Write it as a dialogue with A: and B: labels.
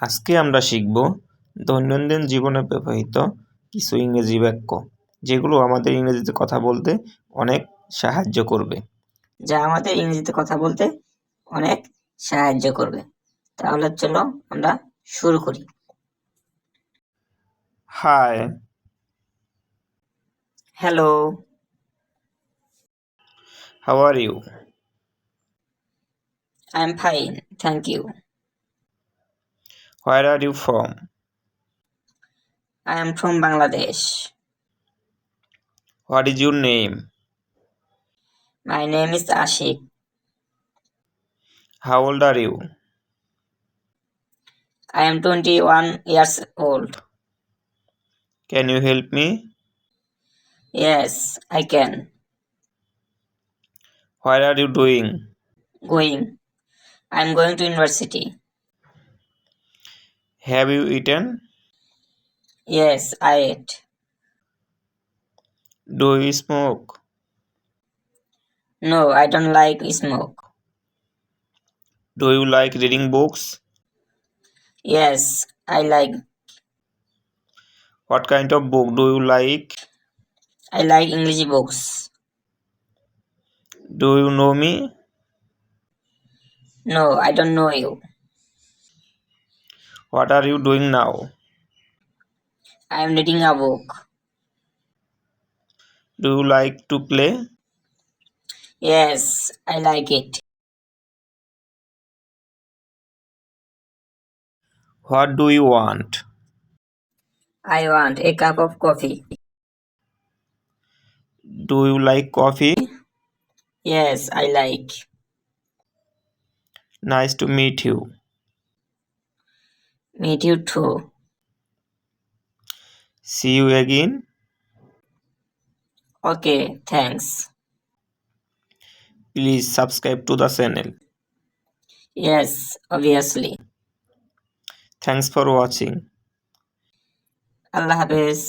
A: আজকে আমরা শিখব দৈনন্দিন জীবনে ব্যবহৃত কিছু ইংরেজি বাক্য, যেগুলো আমাদের ইংরেজিতে কথা বলতে অনেক সাহায্য করবে।
B: তাহলে চলো আমরা শুরু করি।
A: Hi,
B: hello,
A: how are you?
B: I am fine, thank you.
A: Where are you from?
B: I am from Bangladesh.
A: What is your name?
B: My name is Ashik.
A: How old are you?
B: I am 21 years old.
A: Can you help me?
B: Yes, I can.
A: Where are you doing?
B: Going. I am going to university.
A: Have you eaten?
B: Yes, I ate.
A: Do you smoke?
B: No, I don't like smoke.
A: Do you like reading books?
B: Yes, I like.
A: What kind of book do you like?
B: I like English books.
A: Do you know me?
B: No, I don't know you.
A: What are you doing now?
B: I am reading a book.
A: Do you like to play?
B: Yes, I like it.
A: What do you want?
B: I want a cup of coffee.
A: Do you like coffee?
B: Yes, I like.
A: Nice to meet you.
B: Meet you too.
A: See you again.
B: Okay, thanks.
A: Please subscribe to the channel.
B: Yes, obviously.
A: Thanks for watching.
B: আল্লাহ হাফেজ।